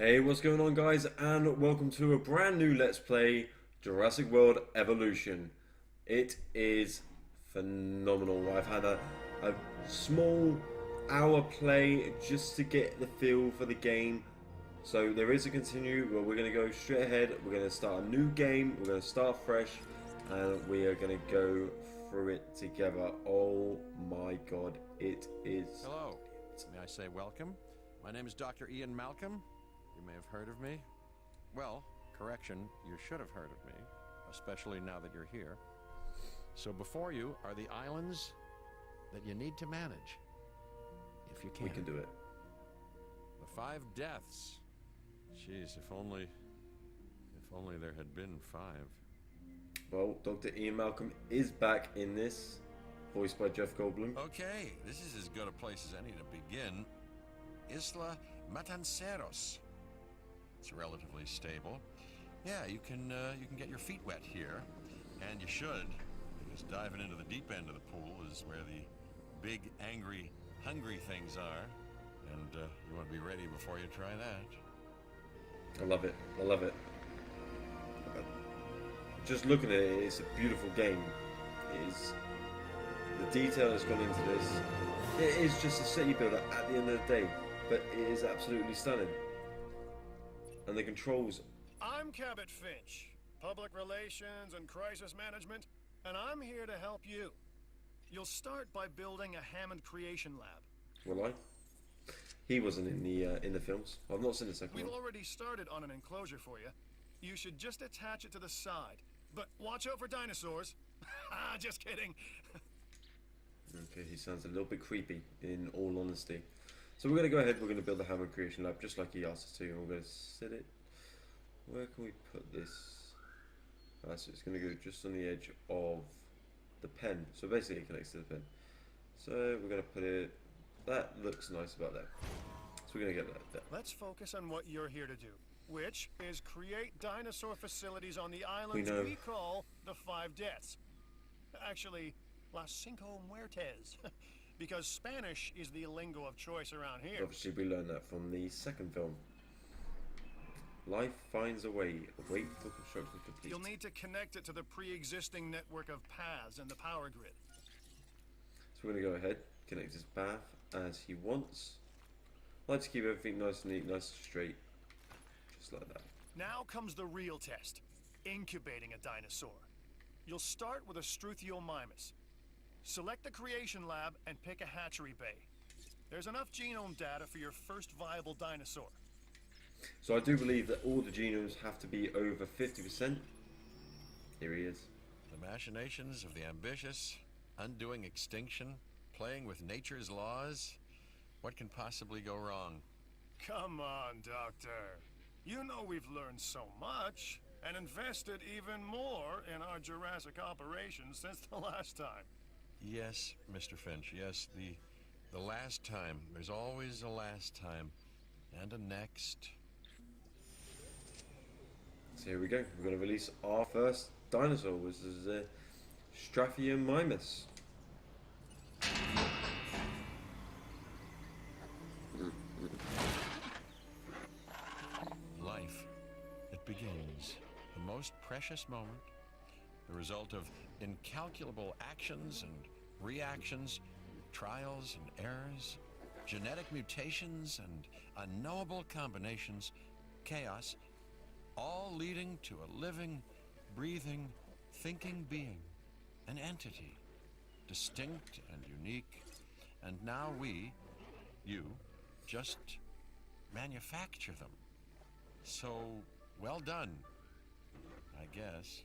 Hey, what's going on, guys, and welcome to a brand new Let's Play Jurassic World Evolution. It is phenomenal. I've had a small hour play just to get the feel for the game. So there is a continue, but we're going to go straight ahead. We're going to start a new game. We're going to start fresh, and we are going to go through it together. Oh my god, it is... Hello. May I say welcome? My name is Dr. Ian Malcolm. You may have heard of me. Well, correction, you should have heard of me, especially now that you're here. So before you are the islands that you need to manage, if you can. We can do it. The 5 deaths. Jeez, if only there had been 5. Well, Dr. Ian Malcolm is back in this, voiced by Jeff Goldblum. Okay, this is as good a place as any to begin. Isla Matanceros. It's relatively stable. Yeah, you can get your feet wet here, and you should, because diving into the deep end of the pool is where the big, angry, hungry things are, and you want to be ready before you try that. I love it. I love it. Just looking at it, it's a beautiful game. It is, the detail that's gone into this. It is just a city builder at the end of the day, but it is absolutely stunning. And the controls. I'm Cabot Finch, Public Relations and Crisis Management, and I'm here to help you. You'll start by building a Hammond Creation Lab. Will I? He wasn't in the films. I've not seen the second We've one. already started on an enclosure for you. You should just attach it to the side. But watch out for dinosaurs. Just kidding. Okay, he sounds a little bit creepy, in all honesty. So we're going to go ahead, we're going to build the Hammond Creation Lab, just like he asked us to, and we're going to set it... Where can we put this? So it's going to go just on the edge of the pen. So basically it connects to the pen. So we're going to put it... That looks nice about that. So we're going to get that there. Let's focus on what you're here to do, which is create dinosaur facilities on the islands we call the 5 deaths. Actually, Las Cinco Muertes. Because Spanish is the lingo of choice around here. Obviously we learned that from the second film. Life finds a way. Wait for construction complete. You'll need to connect it to the pre-existing network of paths and the power grid. So we're going to go ahead, connect his path as he wants. I like to keep everything nice and neat, nice and straight. Just like that. Now comes the real test. Incubating a dinosaur. You'll start with a Struthiomimus. Select the creation lab and pick a hatchery bay. There's enough genome data for your first viable dinosaur. So I do believe that all the genomes have to be over 50%. Here he is. The machinations of the ambitious, undoing extinction, playing with nature's laws. What can possibly go wrong? Come on, Doctor. You know we've learned so much and invested even more in our Jurassic operations since the last time. Yes, Mr. Finch, yes, the last time. There's always a last time. And a next. So here we go. We're going to release our first dinosaur, which is a Struthiomimus. Life. It begins. The most precious moment. The result of incalculable actions and reactions, trials and errors, genetic mutations and unknowable combinations, chaos, all leading to a living, breathing, thinking being, an entity, distinct and unique, and now we, you, just manufacture them. So, well done, I guess.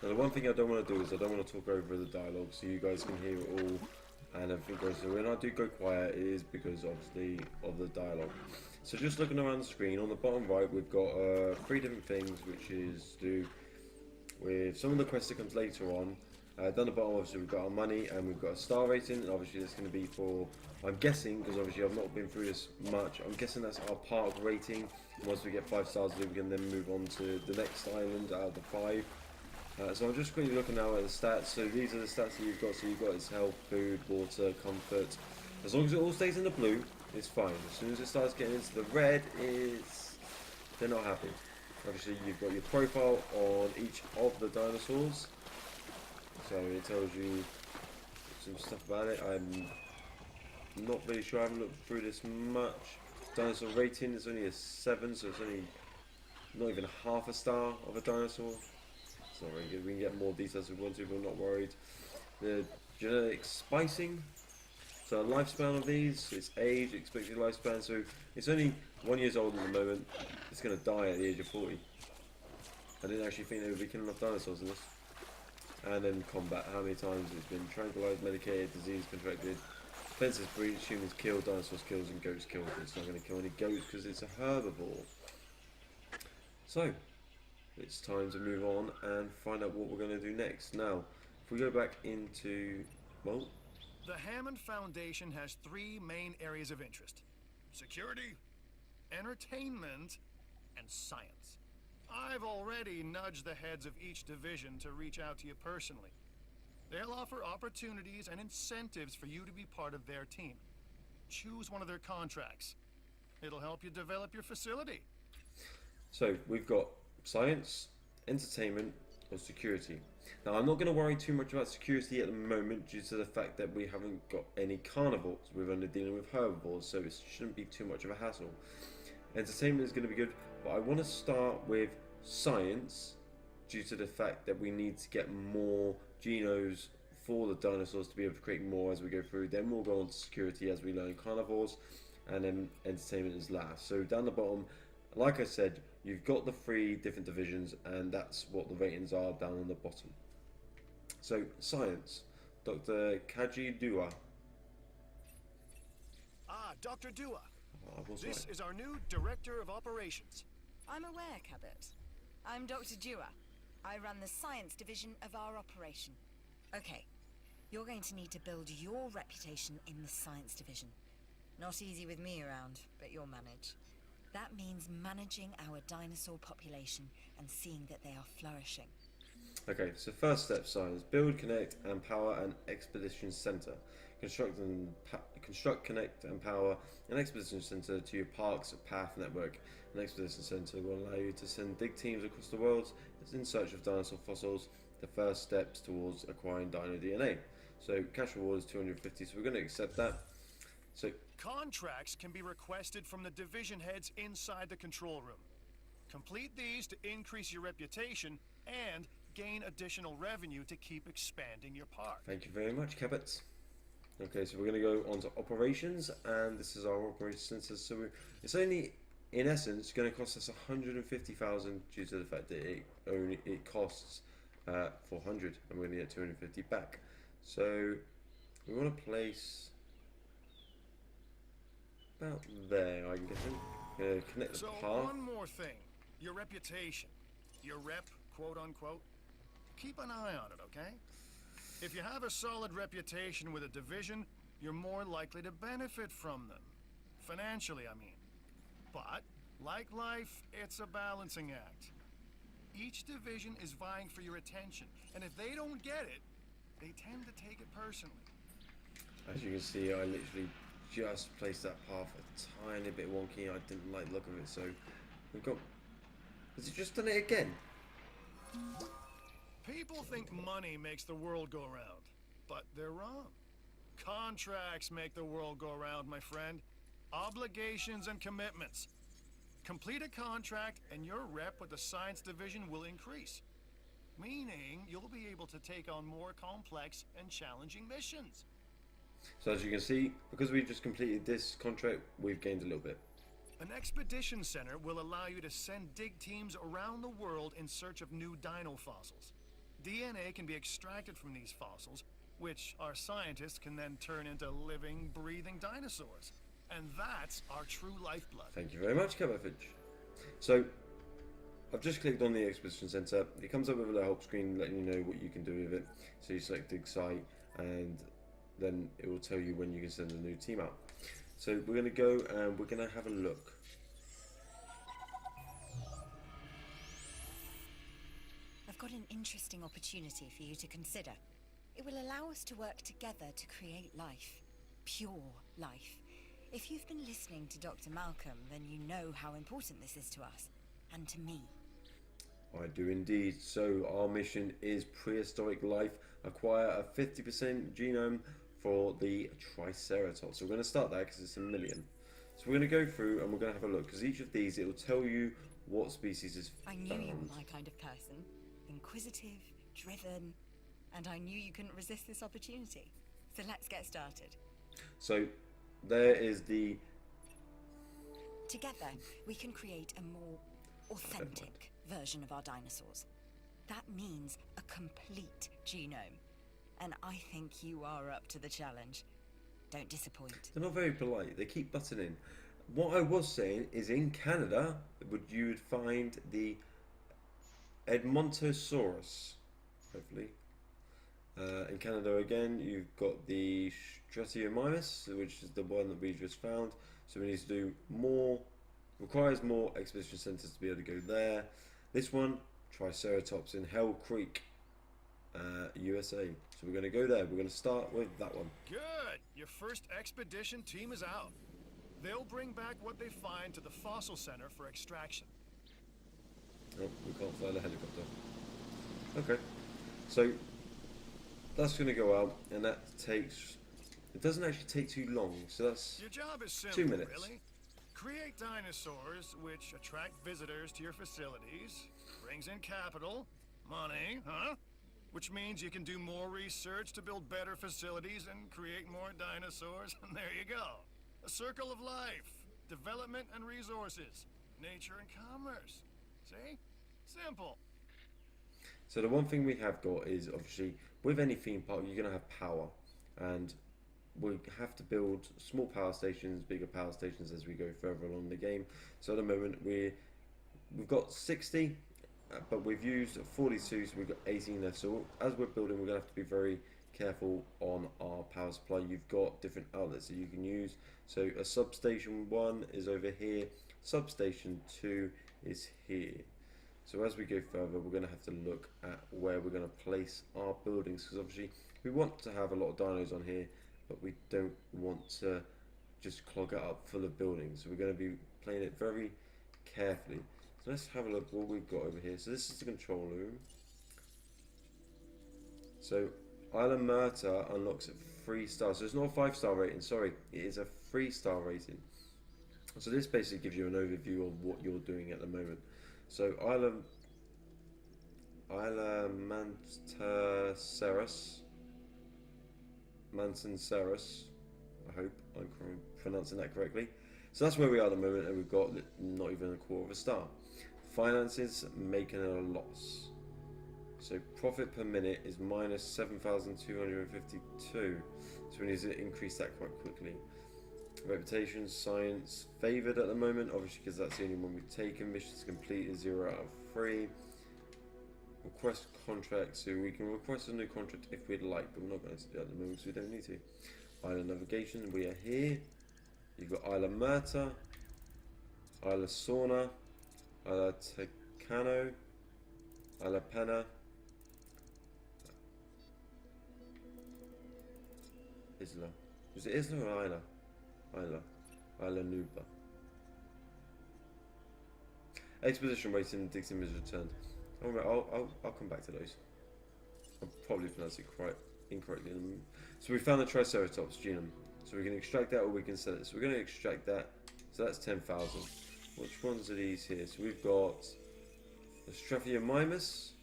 Now the one thing I don't want to do is I don't want to talk over the dialogue so you guys can hear it all and everything goes through. When I do go quiet, it is because obviously of the dialogue. So just looking around the screen, on the bottom right we've got 3 different things, which is to do with some of the quests that comes later on. Down the bottom obviously we've got our money and we've got a star rating, and obviously that's going to be for, I'm guessing, because obviously I've not been through this much, I'm guessing that's our park rating. Once we get 5 stars we can then move on to the next island out of the 5. So I'm just quickly looking now at the stats. So these are the stats that you've got. So you've got his health, food, water, comfort. As long as it all stays in the blue, it's fine. As soon as it starts getting into the red, it's they're not happy. Obviously, you've got your profile on each of the dinosaurs, so it tells you some stuff about it. I'm not really sure. I haven't looked through this much. Dinosaur rating is only a 7, so it's only not even half a star of a dinosaur. It's not very good. We can get more details if we want to, but I'm not worried. The genetic spicing. So lifespan of these, its age, expected lifespan. So it's only 1 year old at the moment. It's going to die at the age of 40. I didn't actually think there would be killing enough dinosaurs in this. And then combat, how many times it's been tranquilized, medicated, disease contracted, fences breached, humans killed, dinosaurs killed, and goats killed. It's not going to kill any goats because it's a herbivore. So, it's time to move on and find out what we're going to do next. Now, if we go back into, well... The Hammond Foundation has 3 main areas of interest: security, entertainment, and science. I've already nudged the heads of each division to reach out to you personally. They'll offer opportunities and incentives for you to be part of their team. Choose one of their contracts. It'll help you develop your facility. So, we've got science, entertainment, or security. Now, I'm not going to worry too much about security at the moment due to the fact that we haven't got any carnivores. We're only dealing with herbivores, so it shouldn't be too much of a hassle. Entertainment is going to be good, but I want to start with science due to the fact that we need to get more genomes for the dinosaurs to be able to create more as we go through. Then we'll go on to security as we learn carnivores, and then entertainment is last. So down the bottom, like I said, you've got the 3 different divisions, and that's what the ratings are down on the bottom. So science, Dr. Kaji Dua. Ah, Dr. Dua. This is our new Director of Operations. I'm aware, Cabot. I'm Dr. Dua. I run the science division of our operation. Okay, you're going to need to build your reputation in the science division. Not easy with me around, but you'll manage. That means managing our dinosaur population and seeing that they are flourishing. Okay, so first step, science. Build, connect, and power an expedition center. Construct, connect, and power an expedition center to your park's path network. An expedition center will allow you to send dig teams across the world in search of dinosaur fossils, the first steps towards acquiring dino DNA. So cash reward is 250, so we're going to accept that. So contracts can be requested from the division heads inside the control room. Complete these to increase your reputation and gain additional revenue to keep expanding your park. Thank you very much, Cabot. Okay, so we're going to go on to operations, and this is our operations center. So it's only, in essence, going to cost us 150,000 due to the fact that it costs 400, and we're going to get 250 back. So we want to place about there, I'm guessing. Connect the path. One more thing, your reputation, your rep, quote unquote. Keep an eye on it, okay? If you have a solid reputation with a division, you're more likely to benefit from them. Financially, I mean. But, like life, it's a balancing act. Each division is vying for your attention, and if they don't get it, they tend to take it personally. As you can see, I literally just placed that path a tiny bit wonky. I didn't like the look of it, so we've got... Has it just done it again? People think money makes the world go round, but they're wrong. Contracts make the world go round, my friend. Obligations and commitments. Complete a contract and your rep with the science division will increase. Meaning you'll be able to take on more complex and challenging missions. So as you can see, because we've just completed this contract, we've gained a little bit. An expedition center will allow you to send dig teams around the world in search of new dino fossils. DNA can be extracted from these fossils, which our scientists can then turn into living, breathing dinosaurs. And that's our true lifeblood. Thank you very much, Cabotfinch. So, I've just clicked on the Expedition Center. It comes up with a little help screen letting you know what you can do with it. So you select dig site, and then it will tell you when you can send a new team out. So we're going to go and we're going to have a look. I've got an interesting opportunity for you to consider. It will allow us to work together to create life. Pure life. If you've been listening to Dr. Malcolm, then you know how important this is to us. and to me. I do indeed. So our mission is prehistoric life. Acquire a 50% genome for the Triceratops. So we're going to start there because it's 1 million. So we're going to go through and we're going to have a look, because each of these, it will tell you what species is I knew found. you were my kind of person. Inquisitive, driven, and I knew you couldn't resist this opportunity. So let's get started. So there is the... Together, we can create a more authentic version of our dinosaurs. That means a complete genome. And I think you are up to the challenge. Don't disappoint. They're not very polite. They keep butting in. What I was saying is in Canada, you would find the Edmontosaurus, hopefully. In Canada again, you've got the Strathiomimus, which is the one that we just found. So we need to do more, requires more expedition centres to be able to go there. This one, Triceratops in Hell Creek, USA. So we're going to go there. We're going to start with that one. Good. Your first expedition team is out. They'll bring back what they find to the fossil center for extraction. Oh, we can't fly the helicopter. Okay. So that's going to go out, and that takes... It doesn't actually take too long, so that's... Your job is simple, 2 minutes. really. Create dinosaurs which attract visitors to your facilities, brings in capital, money, huh? Which means you can do more research to build better facilities and create more dinosaurs, and there you go. A circle of life, development and resources, nature and commerce. See? Simple. So the one thing we have got is, obviously, with any theme park, you're going to have power. And we have to build small power stations, bigger power stations as we go further along the game. So at the moment, we've got 60, but we've used 42, so we've got 18 left. So as we're building, we're going to have to be very careful on our power supply. You've got different outlets that you can use. So a substation 1 is over here, substation 2 is here. So as we go further, we're going to have to look at where we're going to place our buildings, because obviously we want to have a lot of dinos on here, but we don't want to just clog it up full of buildings. So we're going to be playing it very carefully. So let's have a look what we've got over here. So this is the control room. So Isla Murta unlocks at 3 stars. So it's not a 5-star rating, sorry. It is a 3-star rating. So this basically gives you an overview of what you're doing at the moment. So Isla Mantanceros, I hope I'm pronouncing that correctly. So that's where we are at the moment, and we've got not even a quarter of a star. Finances making a loss. So profit per minute is minus 7,252. So we need to increase that quite quickly. Reputation, science, favoured at the moment, obviously because that's the only one we've taken. Missions completed 0 out of 3. Request contract, so we can request a new contract if we'd like, but we're not going to do that at the moment because we don't need to. Island navigation, we are here. You've got Isla Murta, Isla Sauna, Isla Tecano, Isla Pena, Isla. Was it Isla or Isla? Isla Nuba. Exposition rating and dictum is returned. Alright, I'll come back to those. I'll probably pronounce it quite incorrectly. So we found the Triceratops genome. So we can extract that or we can sell it. So we're going to extract that. So that's 10,000. Which ones are these here? So we've got the Strathiomimus,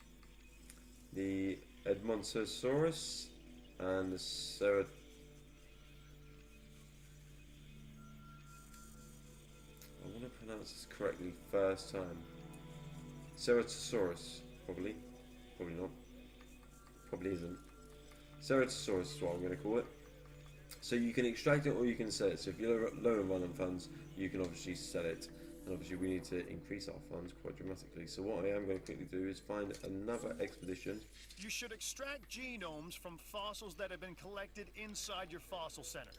the Edmontosaurus, and the I want to pronounce this correctly first time. Ceratosaurus, probably. Probably not. Probably isn't. Ceratosaurus is what I'm going to call it. So you can extract it or you can sell it. So if you're low in running funds, you can obviously sell it. And obviously we need to increase our funds quite dramatically. So what I am going to quickly do is find another expedition. You should extract genomes from fossils that have been collected inside your fossil center.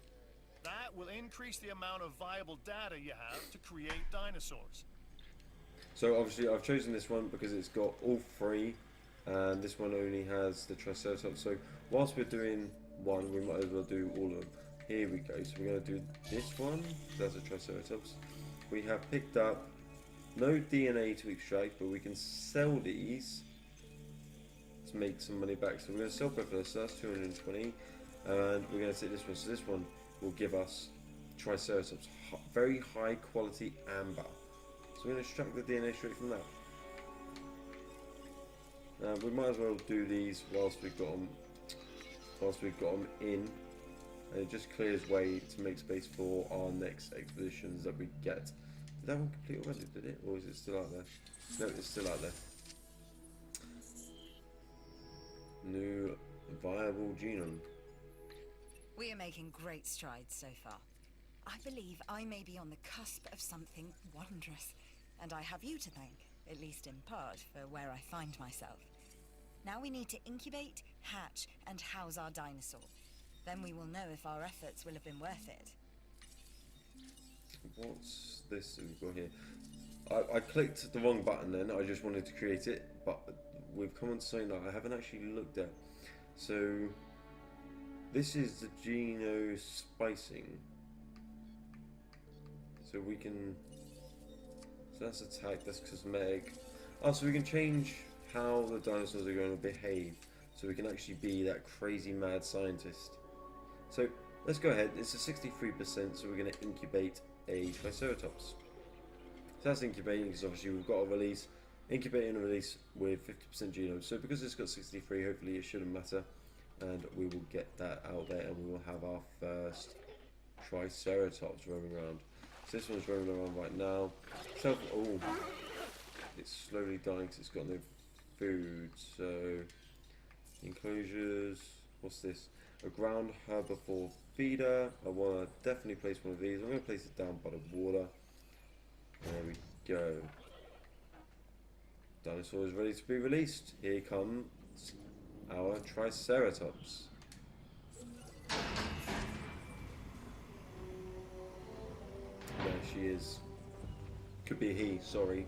That will increase the amount of viable data you have to create dinosaurs. So obviously I've chosen this one because it's got all 3, and this one only has the Triceratops. So whilst we're doing one, we might as well do all of them. Here we go. So we're going to do this one. That's a Triceratops. We have picked up no DNA to extract, but we can sell these to make some money back. So we're going to sell both of those, so that's 220, and we're going to take this one. So this one will give us Triceratops, very high quality amber. So we're going to extract the DNA straight from that. We might as well do these whilst we've got them in, and it just clears way to make space for our next expeditions that we get. Did that one complete already, did it? Or is it still out there? No, it's still out there. New viable genome. We are making great strides so far. I believe I may be on the cusp of something wondrous, and I have you to thank, at least in part, for where I find myself. Now we need to incubate, hatch, and house our dinosaur. Then we will know if our efforts will have been worth it. What's this that we've got here? I clicked the wrong button then, I just wanted to create it, but we've come on to something that I haven't actually looked at. So, this is the genospicing. So we can, so that's attack, that's cosmetic. Oh, so we can change how the dinosaurs are going to behave. So we can actually be that crazy mad scientist. So let's go ahead, it's a 63%, so we're going to incubate a Triceratops. So that's incubating, because obviously we've got a release, incubate and release with 50% genome. So because it's got 63, hopefully it shouldn't matter. And we will get that out there, and we will have our first Triceratops roaming around. So this one's roaming around right now. Oh, it's slowly dying because it's got no food. So enclosures. What's this? A ground herbivore feeder. I want to definitely place one of these. I'm going to place it down by the water. There we go. Dinosaur is ready to be released. Here comes our Triceratops. There she is. Could be he, sorry.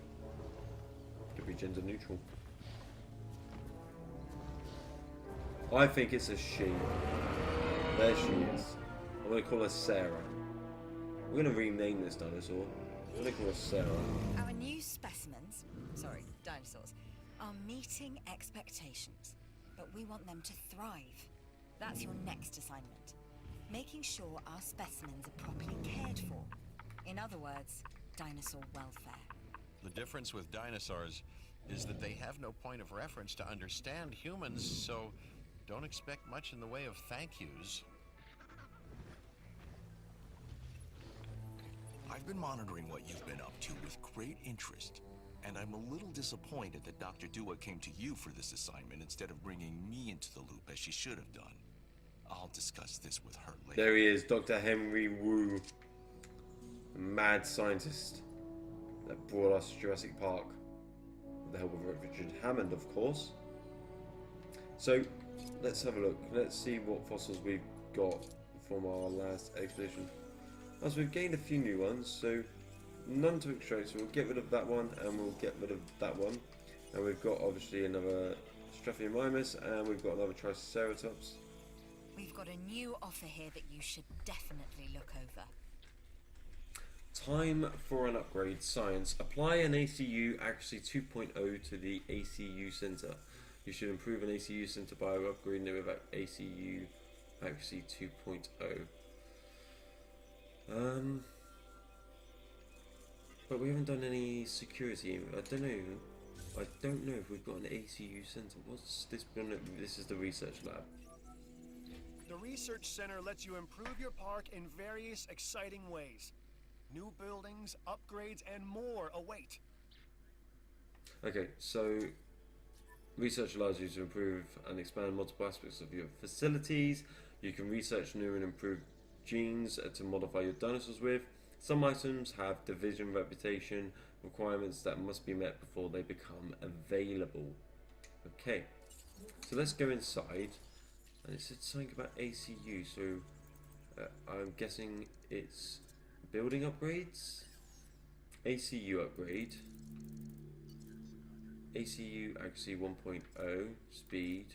Could be gender neutral. I think it's a she. There she is. I'm going to call her Sarah. We're going to rename this dinosaur. I'm going to call her Sarah. Our new specimens, dinosaurs, are meeting expectations, but we want them to thrive. That's your next assignment. Making sure our specimens are properly cared for. In other words, dinosaur welfare. The difference with dinosaurs is that they have no point of reference to understand humans, so don't expect much in the way of thank yous. I've been monitoring what you've been up to with great interest, and I'm a little disappointed that Dr. Dua came to you for this assignment instead of bringing me into the loop as she should have done. I'll discuss this with her later. There he is, Dr. Henry Wu, the mad scientist that brought us Jurassic Park, with the help of Richard Hammond, of course. So, let's have a look. Let's see what fossils we've got from our last expedition. So we've gained a few new ones, so none to extract, so we'll get rid of that one and we'll get rid of that one. And we've got obviously another Strophiomymus and we've got another Triceratops. We've got a new offer here that you should definitely look over. Time for an upgrade. Science. Apply an ACU accuracy 2.0 to the ACU center. You should improve an ACU center by upgrading it with ACU accuracy 2.0. But we haven't done any security. I don't know if we've got an ACU center. What's this one? This is the research lab. The research center lets you improve your park in various exciting ways. New buildings, upgrades, and more await. Okay, so research allows you to improve and expand multiple aspects of your facilities. You can research new and improved genes to modify your dinosaurs with. Some items have division reputation requirements that must be met before they become available. Okay, so let's go inside. And it said something about ACU, so I'm guessing it's building upgrades. ACU upgrade. ACU accuracy 1.0 speed.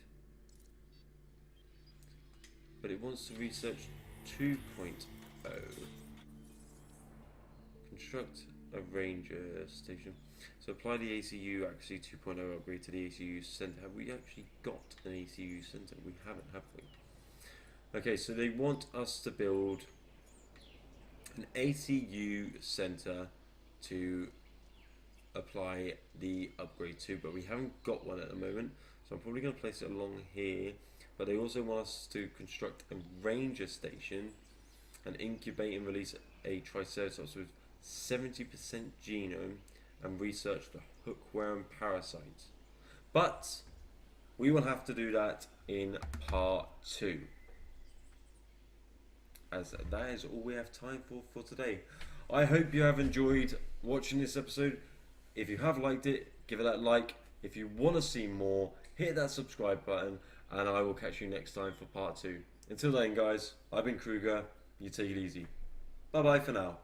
But it wants to research 2.0. Construct a ranger station. So apply the ACU accuracy 2.0 upgrade to the ACU center. Have we actually got an ACU center? We haven't, have we? Okay, so they want us to build an ACU center to apply the upgrade to, but we haven't got one at the moment, so I'm probably going to place it along here. But they also want us to construct a ranger station and incubate and release a triceratops with 70% genome and research the hookworm parasites. But we will have to do that in part 2, as that is all we have time for today. I hope you have enjoyed watching this episode. If you have liked it, give it that like. If you want to see more, hit that subscribe button, and I will catch you next time for part 2. Until then, guys, I've been Kruger. You take it easy. Bye bye for now.